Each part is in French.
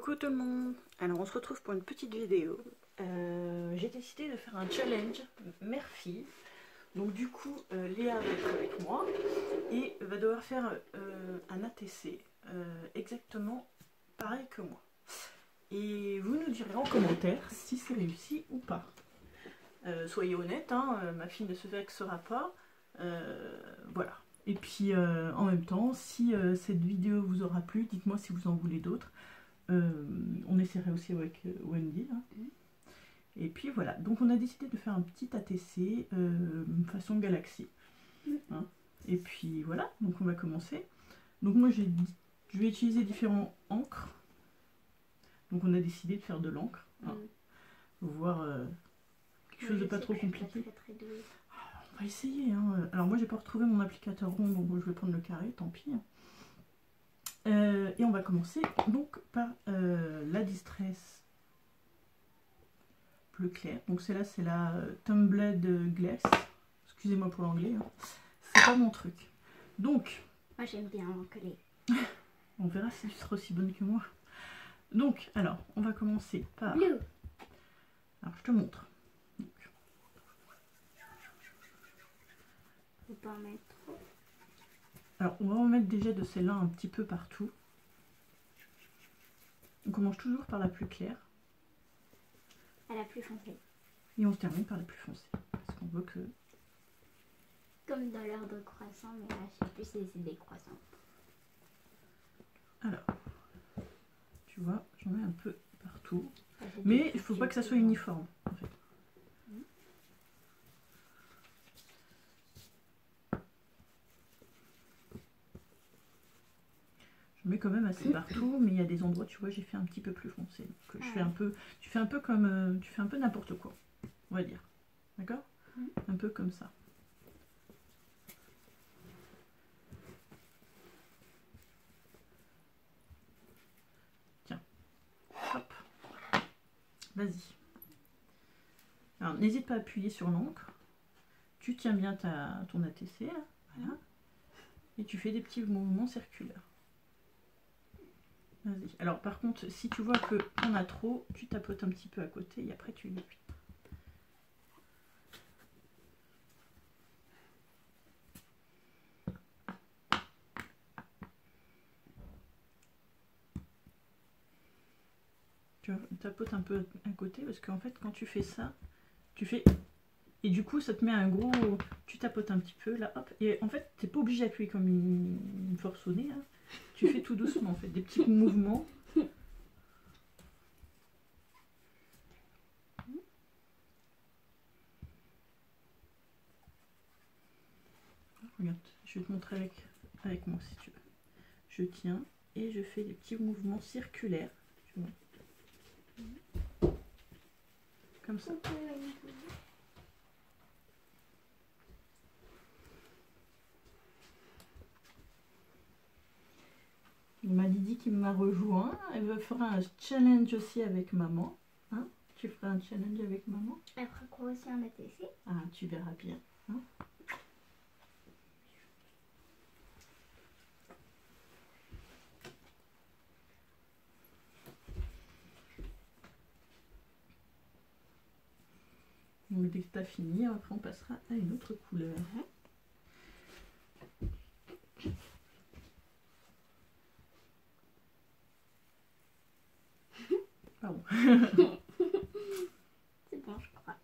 Coucou tout le monde. Alors on se retrouve pour une petite vidéo. J'ai décidé de faire un challenge mère-fille. Donc du coup Léa va être avec moi et va devoir faire un ATC exactement pareil que moi. Et vous nous direz en commentaire si c'est réussi ou pas. Soyez honnête, hein, ma fille ne se vexera pas. Voilà. Et puis en même temps, si cette vidéo vous aura plu, dites-moi si vous en voulez d'autres. On essaierait aussi avec Wendy. Hein. Et puis voilà, donc on a décidé de faire un petit ATC façon galaxie. Hein. Et puis voilà, donc on va commencer. Donc moi je vais utiliser différents encres. Donc on a décidé de faire de l'encre. Hein. Pour voir quelque chose de pas trop compliqué. On va essayer. Hein. Alors moi j'ai pas retrouvé mon applicateur rond, donc je vais prendre le carré, tant pis. Hein. Et on va commencer donc par la Distress bleu clair. Donc celle-là c'est la Tumbled Glass. Excusez-moi pour l'anglais. Hein. C'est pas mon truc. Donc. Moi j'aime bien coller. On verra si tu seras aussi bonne que moi. Donc alors on va commencer par. Bleu. Alors je te montre. Donc. Faut pas en mettre trop. Alors on va en mettre déjà de celle-là un petit peu partout. On commence toujours par la plus claire. À la plus foncée. Et on se termine par la plus foncée. Parce qu'on veut que... Comme dans l'heure de croissant, mais là je sais plus si c'est des croissants. Alors, tu vois, j'en mets un peu partout. Mais il faut pas que ça soit uniforme, en fait. Je mets quand même assez partout, mais il y a des endroits, tu vois, j'ai fait un petit peu plus foncé. Donc, je fais un peu, tu fais un peu comme, tu fais un peu n'importe quoi, on va dire. D'accord? Un peu comme ça. Tiens. Hop. Vas-y. Alors, n'hésite pas à appuyer sur l'encre. Tu tiens bien ton ATC, là. Voilà. Et tu fais des petits mouvements circulaires. Vas-y. Alors par contre, si tu vois que on a trop, tu tapotes un petit peu à côté et après tu appuies. Tu tapotes un peu à côté parce qu'en fait quand tu fais ça, tu fais... Et du coup ça te met un gros... Tu tapotes un petit peu là, hop. Et en fait t'es pas obligé d'appuyer comme une forcenée. Hein. Tu fais tout doucement en fait, des petits mouvements. Regarde, je vais te montrer avec moi si tu veux. Je tiens et je fais des petits mouvements circulaires. Tu vois. Comme ça. Ma Lydie qui m'a rejoint, elle fera un challenge aussi avec maman. Hein, tu feras un challenge avec maman. Elle fera quoi aussi en ATC? Ah, tu verras bien. Hein. Donc dès que tu as fini, après on passera à une autre couleur. Pardon. C'est bon, je crois.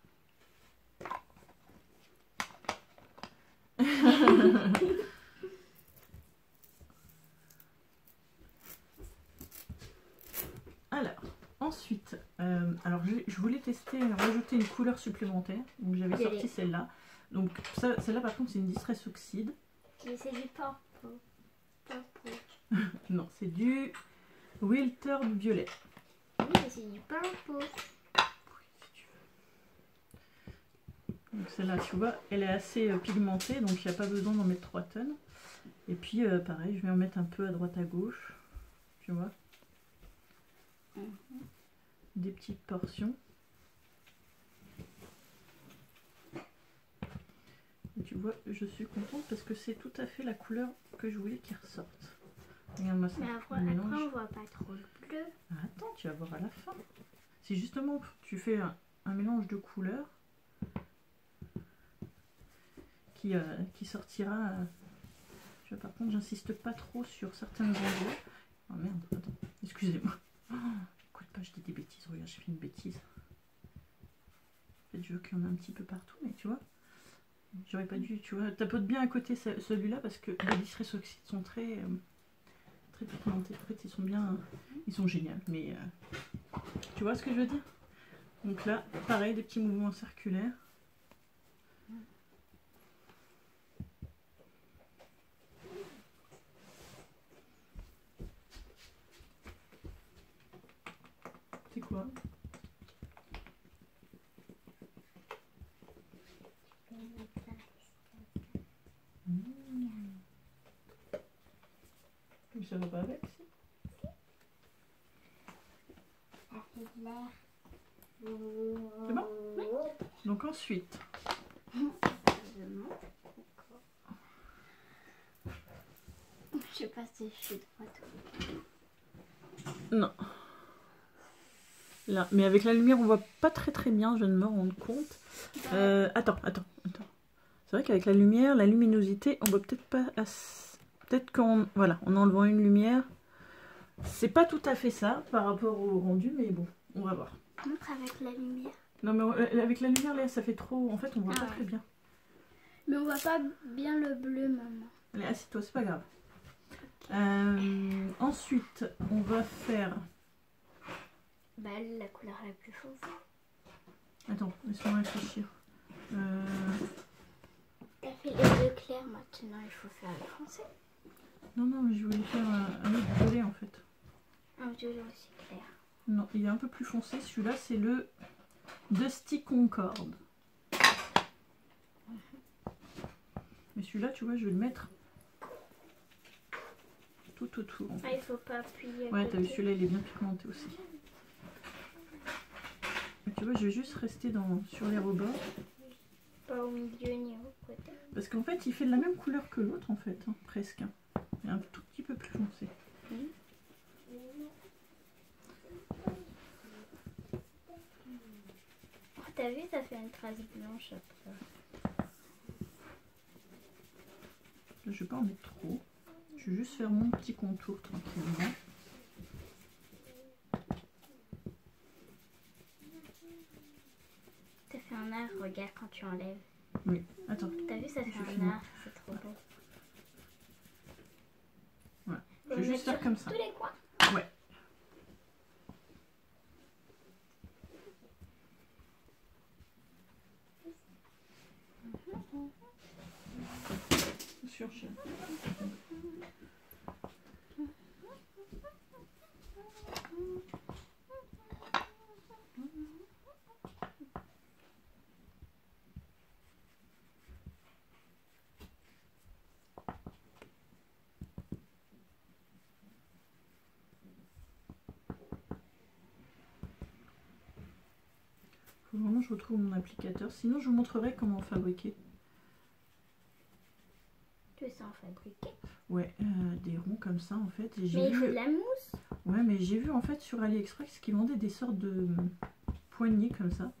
Alors, ensuite, alors je voulais tester, rajouter une couleur supplémentaire. Donc j'avais sorti celle-là. Donc celle-là par contre c'est une Distress Oxide. Mais c'est du purple. Non, c'est du Wilted Violet. Oui, mais c'est du purple. Donc celle-là, tu vois, elle est assez pigmentée, donc il n'y a pas besoin d'en mettre 3 tonnes. Et puis pareil, je vais en mettre un peu à droite à gauche, tu vois. Des petites portions. Et tu vois, je suis contente parce que c'est tout à fait la couleur que je voulais qu'il ressorte. Regarde-moi ça. Mais le après mélange. on voit pas trop le bleu. Attends, tu vas voir à la fin. Si justement tu fais un mélange de couleurs qui sortira. Tu vois, par contre, j'insiste pas trop sur certains endroits. Oh merde, attends, excusez-moi. Oh, écoute pas, je dis des bêtises. Regarde, j'ai fait une bêtise. En fait, je veux qu'il y en ait un petit peu partout, mais tu vois, j'aurais pas dû. Tu vois, tapote bien à côté celui-là parce que les distresses oxydes sont très pigmentés. En fait, ils sont bien. Ils sont géniaux, mais. Tu vois ce que je veux dire? Donc là, pareil, des petits mouvements circulaires. C'est quoi? Mais ça va pas avec, si? Ça fait de l'air. C'est bon? Oui. Donc ensuite, Je sais pas si je suis droite. non. Là, mais avec la lumière, on voit pas très bien, je viens de me rendre compte. Attends. C'est vrai qu'avec la lumière, la luminosité, on voit peut-être pas assez. Peut-être qu'en voilà, en enlevant une lumière, c'est pas tout à fait ça par rapport au rendu, mais bon, on va voir. Montre avec la lumière. Non, mais avec la lumière, là, ça fait trop. En fait, on voit pas très bien. Mais on voit pas bien le bleu, maman. Allez, assieds-toi, c'est pas grave. Ensuite, on va faire. Bah, la couleur la plus foncée. Attends, laisse-moi réfléchir. T'as fait les deux clairs, maintenant il faut faire le foncé. Non, mais je voulais faire un autre violet en fait. Un violet aussi clair. Non, il est un peu plus foncé. Celui-là, c'est le Dusty Concorde. Mais celui-là, tu vois, je vais le mettre tout autour. En fait. Ah, il faut pas appuyer. Ouais, t'as vu, celui-là, il est bien pigmenté aussi. Mais tu vois, je vais juste rester sur les rebords. Pas au milieu ni au côté. Parce qu'en fait, il fait de la même couleur que l'autre, en fait, hein, presque. Il est un tout petit peu plus foncé. T'as vu, ça fait une trace blanche après. Je vais pas en mettre trop. Je vais juste faire mon petit contour tranquillement. Ça fait un art, regarde quand tu enlèves. Oui, attends. T'as vu, ça fait un finis. art, c'est trop beau. Ouais. Je vais juste faire comme ça. Tous les coins. Ouais. Sûr, chérie. Faut vraiment que je retrouve mon applicateur. Sinon, je vous montrerai comment fabriquer. Tu veux ça en fabriquer? Ouais, des ronds comme ça en fait. Et Mais il faut de la mousse. Ouais, mais j'ai vu en fait sur AliExpress qu'ils vendaient des sortes de poignées comme ça.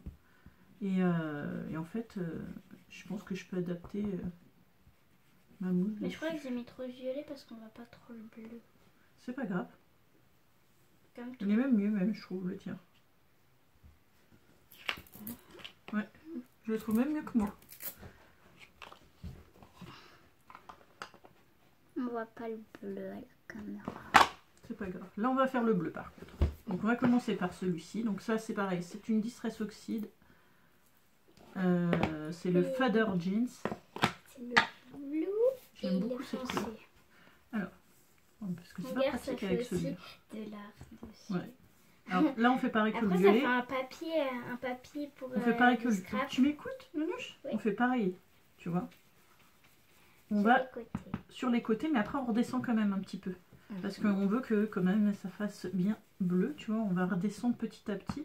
Et en fait, je pense que je peux adapter ma mousse. Mais je crois que j'ai mis trop de violet parce qu'on voit pas trop le bleu. C'est pas grave. Comme tout. Il est même mieux, même, je trouve, le tien. Ouais, je le trouve même mieux que moi. On voit pas le bleu à la caméra. C'est pas grave. Là, on va faire le bleu par contre. Donc, on va commencer par celui-ci. Donc, ça, c'est pareil. C'est une Distress Oxide. C'est le Fader Jeans. C'est le bleu. J'aime beaucoup cette couleur. Alors, parce que c'est pas Regarde, ça pratique fait avec aussi celui-là. de l'art dessus. Ouais. Alors là, on fait pareil que le Après, violet. ça fait un papier pour On fait pareil que du le. scrap. Tu m'écoutes, Nounouche? Oui. On fait pareil, tu vois. On Sur va les côtés. sur les côtés, mais après on redescend quand même un petit peu. Parce qu'on veut que quand même ça fasse bien bleu, tu vois. On va redescendre petit à petit.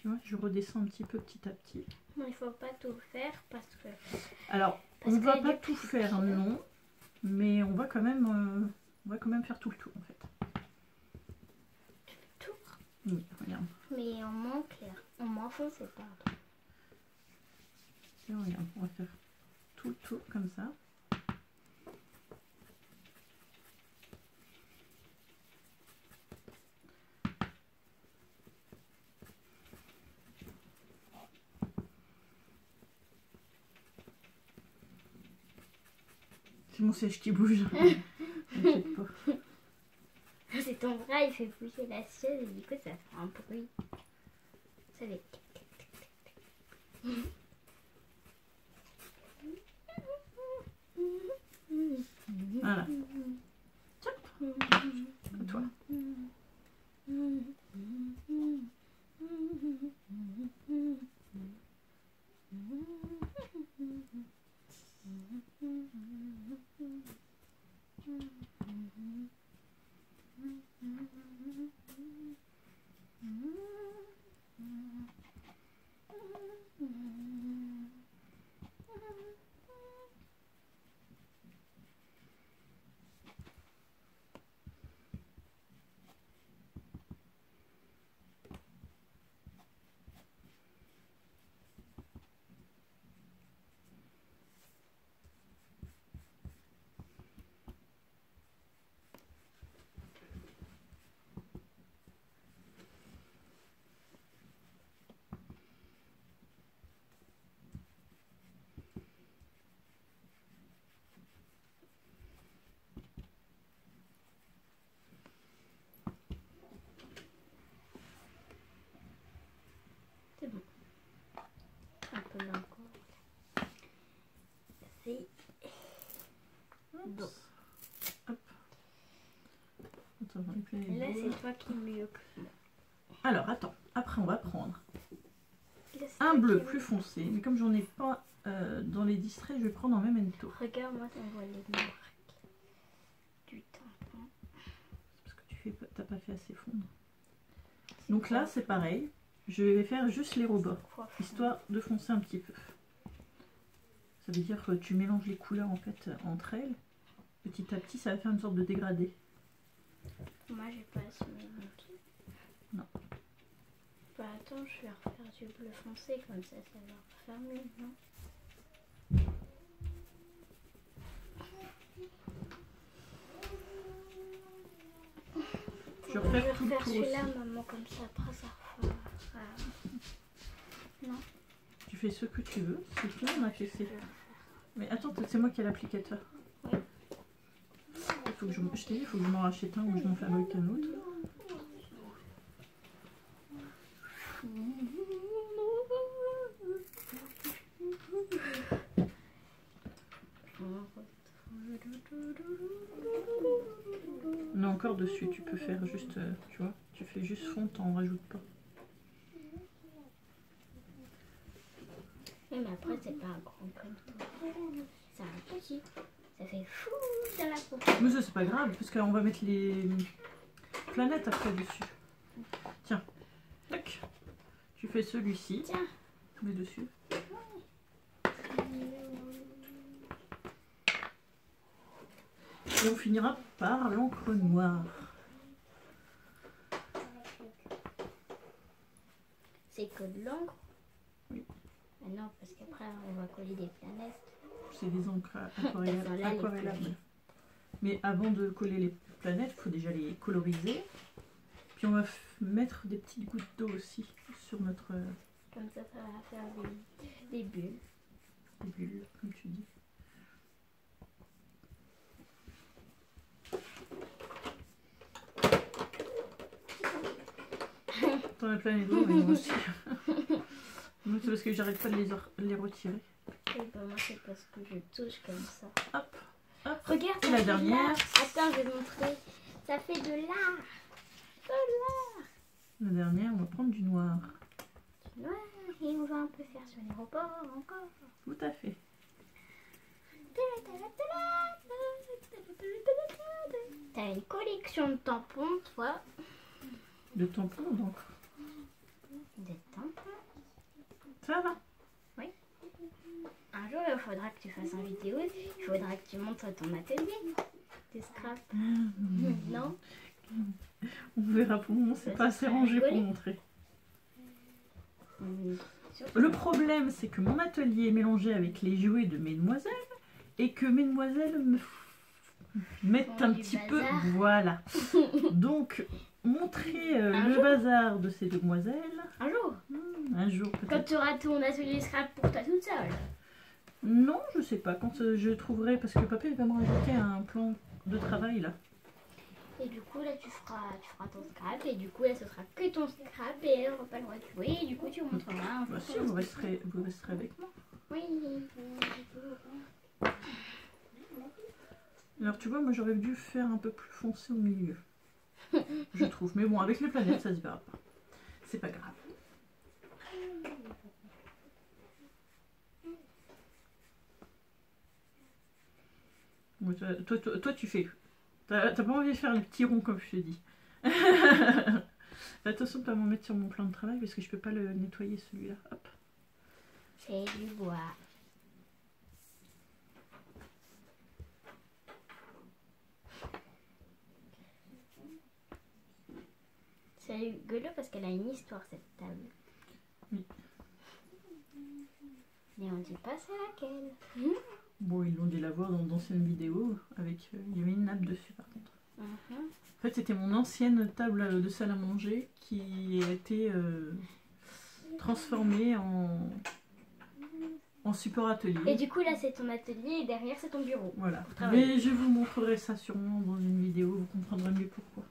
Tu vois, je redescends un petit peu petit à petit. Non, il faut pas tout faire parce que... Alors, on va pas tout faire, non. Mais on va quand même faire tout le tour en fait. Tout. Oui, regarde. Mais on manque là. On m'enfonce, pardon. Et regarde, on va faire tout le tour comme ça. C'est mon siège qui bouge. T'inquiète pas. C'est ton bras, il fait bouger la chaise et du coup ça fait un bruit. Ça fait... Voilà. Tiens, à toi. C'est bon. Un peu là encore. C'est bon. Hop. Attends, Et là c'est toi qui mieux que moi. Alors attends, après on va prendre Là, c'est un toi bleu qui plus foncé, mais comme j'en ai pas dans les distraits, je vais prendre en memento. Regarde, moi ça me voit les marques du tampon. Parce que t'as pas fait assez fondre. Donc là c'est pareil, je vais faire juste les rebords, histoire de foncer un petit peu. Ça veut dire que tu mélanges les couleurs en fait entre elles. Petit à petit ça va faire une sorte de dégradé. Moi j'ai pas ce mélange. Non. Bah attends, je vais refaire du bleu foncé comme ça va refaire mieux, non? Je refais vais tout le refaire tour celui-là, aussi. maman, comme ça après ça refera. Non. Tu fais ce que tu veux, c'est tout, on a fait c'est. Mais attends, c'est moi qui ai l'applicateur. Oui. Il faut que je t'ai dit, il faut que je m'en rachète un ou je m'en fabrique un autre. On est encore dessus, tu peux faire juste, tu vois, tu fais juste fond, t'en rajoutes pas. Oui, mais après c'est pas un grand comme toi. C'est un petit. Ça fait fou dans la peau. Mais ça c'est pas grave, parce qu'on va mettre les planètes après dessus. Tiens, tac. Tu fais celui-ci. Tiens. Tu mets dessus. Et on finira par l'encre noire. C'est que de l'encre? Oui. Ah non, parce qu'après on va coller des planètes. C'est des encres aquarellables. Mais avant de coller les planètes, il faut déjà les coloriser. Puis on va mettre des petites gouttes d'eau aussi sur notre... Comme ça, ça va faire des bulles. Des bulles, comme tu dis. T'en as plein les doigts, mais moi aussi. Moi, c'est parce que j'arrête pas de les retirer. Et ben moi c'est parce que je touche comme ça. Hop, hop. Regarde, et la dernière. Attends, je vais te montrer. Ça fait de l'art. De l'art. La dernière, on va prendre du noir. Du noir. Et on va un peu faire sur les rebords encore. Tout à fait. T'as une collection de tampons, toi. De tampons, donc. Détente. Ça va? Un jour, il faudra que tu fasses une vidéo. Il faudra que tu montres ton atelier. Tes scraps. Non? On verra pour le moment, c'est pas assez rangé pour montrer. Le problème, c'est que mon atelier est mélangé avec les jouets de Mesdemoiselles et que Mesdemoiselles me mettent un petit peu... Voilà. Donc, montrer le bazar de ces demoiselles... Un jour. Un jour, peut-être. Quand tu auras ton atelier scrap pour toi toute seule. Non, je sais pas. Quand je trouverai... Parce que papa, il va me rajouter un plan de travail, là. Et du coup, là, tu feras ton scrap. Et du coup, là, ce sera que ton scrap. Et elle n'aura pas le droit de jouer. Et du coup, tu montreras un jour. Bah si, vous resterez avec moi. Oui. Alors, tu vois, moi, j'aurais dû faire un peu plus foncé au milieu. Je trouve. Mais bon, avec les planètes, ça se verra pas. C'est pas grave. Ouais, toi, tu fais. T'as pas envie de faire un petit rond comme je te dis. Attention de pas m'en mettre sur mon plan de travail parce que je peux pas le nettoyer celui-là. Hop. C'est du bois. C'est rigolo parce qu'elle a une histoire cette table. Oui. Mais on dit pas c'est laquelle. Bon, ils l'ont dû la voir dans d'anciennes vidéos. Avec, il y avait une nappe dessus par contre. En fait, c'était mon ancienne table de salle à manger qui a été transformée en support atelier. Et du coup, là, c'est ton atelier et derrière, c'est ton bureau. Voilà. Mais je vous montrerai ça sûrement dans une vidéo, vous comprendrez mieux pourquoi.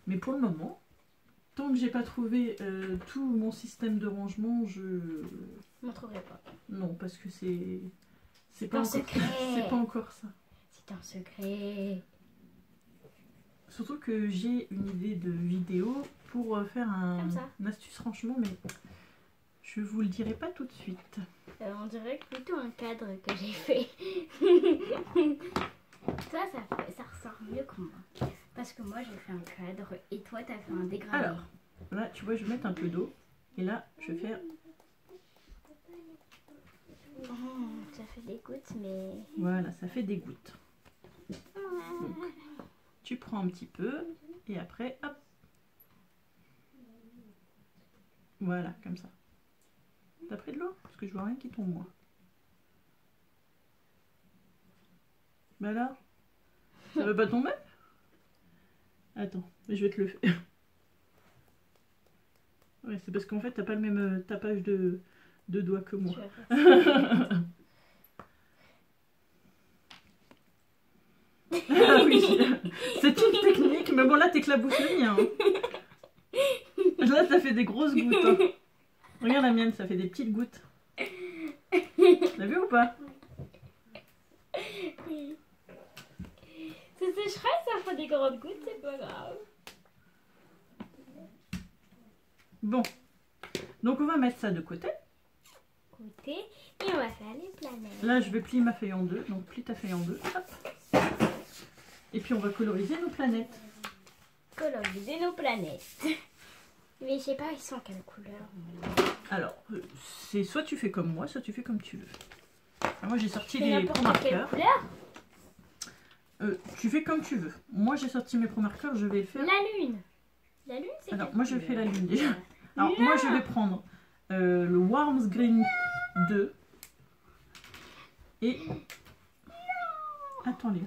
Mais pour le moment, tant que j'ai pas trouvé tout mon système de rangement, je... montrerai pas. Non, parce que c'est pas encore ça. C'est un secret. Surtout que j'ai une idée de vidéo pour faire un astuce rangement, mais je vous le dirai pas tout de suite. On dirait plutôt un cadre que j'ai fait. Toi, ça ressort mieux que moi. Parce que moi, j'ai fait un cadre et toi, t'as fait un dégradé. Alors, là, tu vois, je vais mettre un peu d'eau. Et là, je vais faire... Ça fait des gouttes, mais... Voilà, ça fait des gouttes. Donc, tu prends un petit peu et après, hop. Voilà, comme ça. T'as pris de l'eau? Parce que je vois rien qui tombe, moi. Bah alors? Ça veut pas tomber? Attends, je vais te le faire. Ouais, c'est parce qu'en fait, t'as pas le même tapage de doigts que moi. Ah oui, c'est une technique, mais bon, là, t'éclabousses le mien. Là, ça fait des grosses gouttes. Hein. Regarde la mienne, ça fait des petites gouttes. T'as vu ou pas? Ça sécherait, ça fait des grosses gouttes, c'est pas grave. Bon, donc on va mettre ça de côté. Et on va faire les planètes. Là, je vais plier ma feuille en deux, donc plie ta feuille en deux. Hop. Et puis on va coloriser nos planètes. Coloriser nos planètes. Mais je sais pas, ils sont quelle couleur? Alors, c'est soit tu fais comme moi, soit tu fais comme tu veux. Alors, moi, j'ai sorti les pro-marqueurs. Quelle couleur? Tu fais comme tu veux. Moi, j'ai sorti mes pro-marqueurs, je vais faire... La lune. La lune, c'est... Alors, moi, je fais la lune déjà. Alors, moi, je vais prendre le Worms Green 2. Et... Attends, Léa.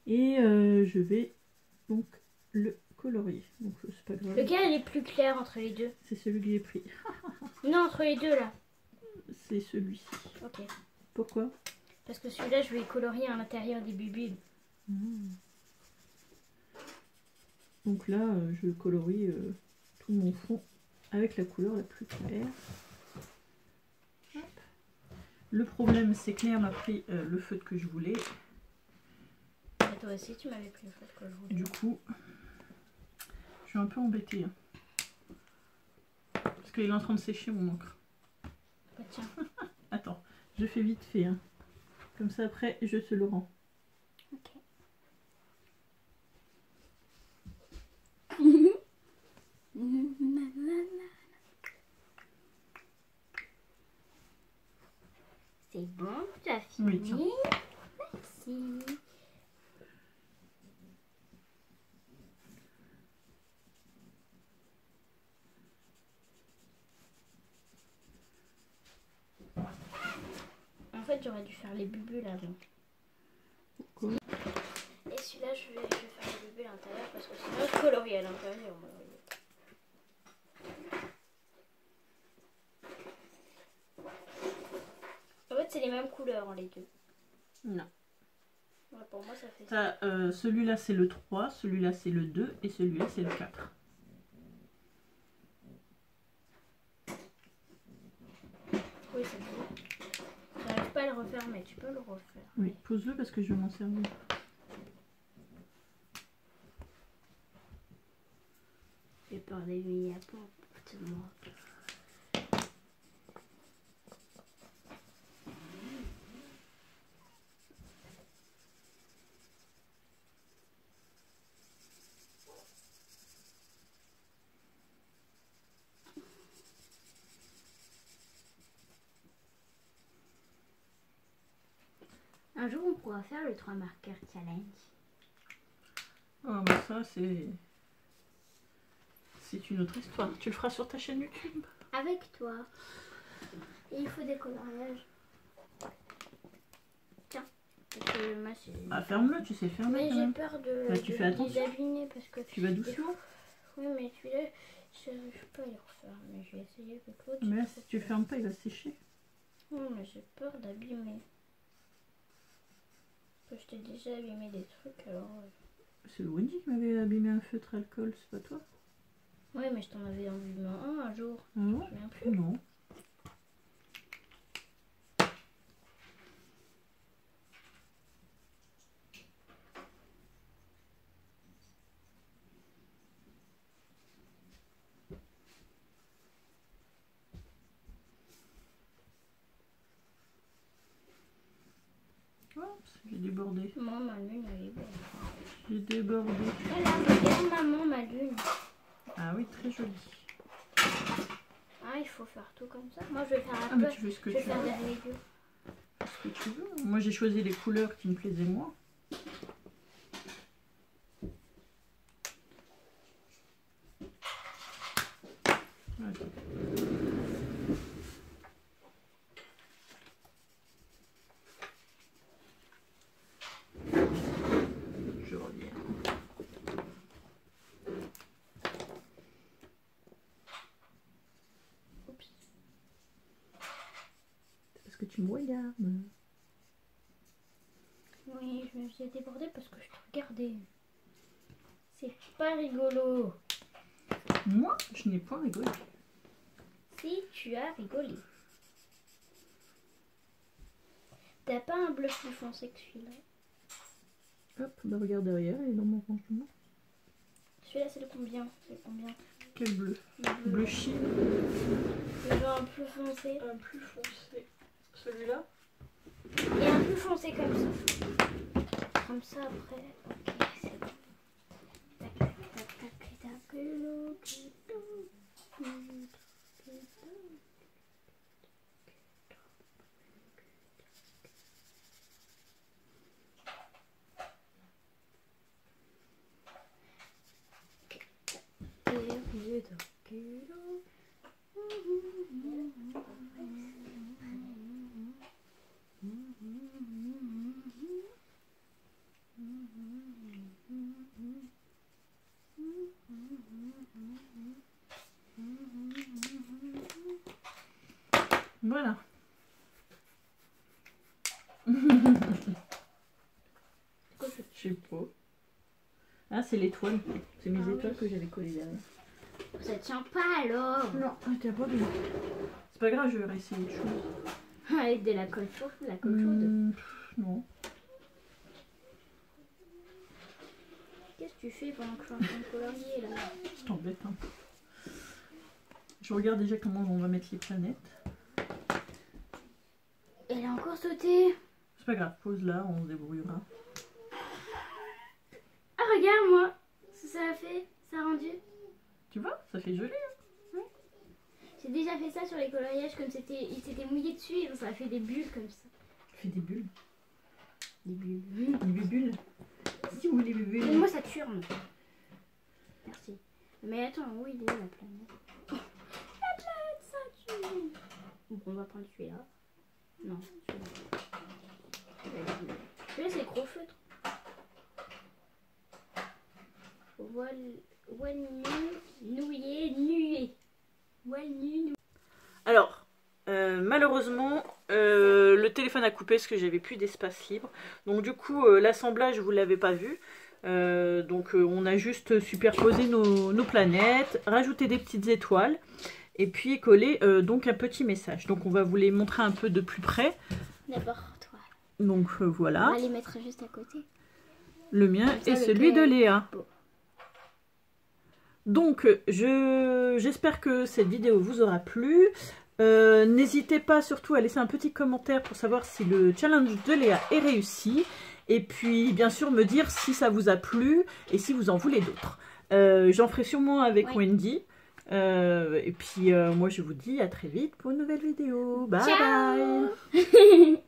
Et je vais donc le colorier. Donc, c'est pas grave. Lequel est plus clair entre les deux? C'est celui que j'ai pris. Non, entre les deux, là. C'est celui-ci. Ok. Pourquoi? Parce que celui-là, je vais colorier à l'intérieur des bulbes. Donc là, je colorie tout mon fond avec la couleur la plus claire. Hop. Le problème, c'est que Léa m'a pris le feutre que je voulais. Et toi aussi, tu m'avais pris le feutre que je voulais. Du coup, je suis un peu embêtée. Hein. Parce qu'il est en train de sécher mon encre. Bah, tiens. Attends, je fais vite fait. Hein. Comme ça, après, je te le rends. Ok. C'est bon, tu as fini. Oui, tiens. Merci. En fait, j'aurais dû faire les bulles avant. Pourquoi? Et celui-là, je vais faire les bulles à l'intérieur parce que sinon, je colorie à l'intérieur. Moi, voyez. En fait, c'est les mêmes couleurs, hein, les deux. Non. Ouais, pour moi, ça fait ça. Celui-là c'est le 3, celui-là c'est le 2 et celui-là c'est le 4. Oui, c'est bon. J'arrive pas à le refaire, mais tu peux le refaire. Oui, pose-le parce que je vais m'en servir. J'ai peur des mini-apons pour moi. Un jour, on pourra faire le 3 marqueurs challenge. Oh bah ça c'est une autre histoire. Tu le feras sur ta chaîne YouTube. Avec toi. Et il faut des coloriages. Tiens. Parce que moi, c'est... Ah ferme-le, tu sais fermer Mais quand j'ai même. peur de, Bah, tu fais attention. d'abîmer parce que... Tu vas doucement. Oui, mais celui-là, je peux pas le refaire. Mais je vais essayer avec l'autre. Mais là, si tu fermes pas, il va sécher. Oui, mais j'ai peur d'abîmer. Parce que je t'ai déjà abîmé des trucs, alors... C'est Wendy qui m'avait abîmé un feutre alcool, c'est pas toi? Oui, mais je t'en avais abîmé un jour. Ah bon? Je me souviens plus. Non. Oups, j'ai débordé. Moi, ma lune, elle est belle. J'ai débordé. Voilà, regarde maman, ma lune. Ah oui, très joli. Ah, il faut faire tout comme ça. Moi, je vais faire Ah un mais peu. tu fais ce que Je tu vais faire veux. des rayures. Ce que tu veux. Moi j'ai choisi les couleurs qui me plaisaient moins. Attends. Je reviens. Oups. C'est parce que tu me regardes. Oui, je me suis débordée parce que je te regardais. C'est pas rigolo. Moi, je n'ai pas rigolé. Si tu as rigolé. T'as pas un bleu plus foncé que celui-là? Hop, bah regarde derrière, il est dans mon rangement. Celui-là, c'est le combien? C'est le combien? Quel bleu? Le Bleu chine. Le genre un plus foncé. Un plus foncé. Celui-là? Et un plus foncé comme ça. Comme ça après. Ok, c'est bon. Tac, tac, tac, tac, tac, Voilà. Je sais pas. Ah, c'est l'étoile. C'est mes Ah étoiles oui. que j'avais collées derrière. Ça tient pas alors. Non, t'as pas bien. C'est pas grave, je vais réessayer autre chose. Avec de la colle chaude, la colle chaude. Non. Qu'est-ce que tu fais pendant que je suis en train de colorier là? Je t'embête un peu. Je regarde déjà comment on va mettre les planètes. Elle a encore sauté. C'est pas grave, pose là, on se débrouillera. Ah regarde moi, ce que ça a fait, ça a rendu. Tu vois, ça fait joli. J'ai déjà fait ça sur les coloriages comme il s'était mouillé dessus et ça a fait des bulles comme ça. Fais des bulles. Des bulles. Des bulles. Si vous voulez des bulles. Et moi ça tourne. Merci. Mais attends, où il est la planète? La planète Saturne. Bon, on va prendre celui-là. Non, celui-là. Celui-là c'est gros feutre. Alors, malheureusement, le téléphone a coupé parce que j'avais plus d'espace libre. Donc du coup, l'assemblage, vous l'avez pas vu. On a juste superposé nos planètes, rajouté des petites étoiles et puis collé donc un petit message. Donc on va vous les montrer un peu de plus près. D'abord toi. Donc voilà. On va les mettre juste à côté. Le mien et celui de Léa. Bon. Donc j'espère que cette vidéo vous aura plu. N'hésitez pas surtout à laisser un petit commentaire pour savoir si le challenge de Léa est réussi. Et puis bien sûr me dire si ça vous a plu et si vous en voulez d'autres. J'en ferai sûrement avec Wendy. Et puis moi je vous dis à très vite pour une nouvelle vidéo. Bye bye.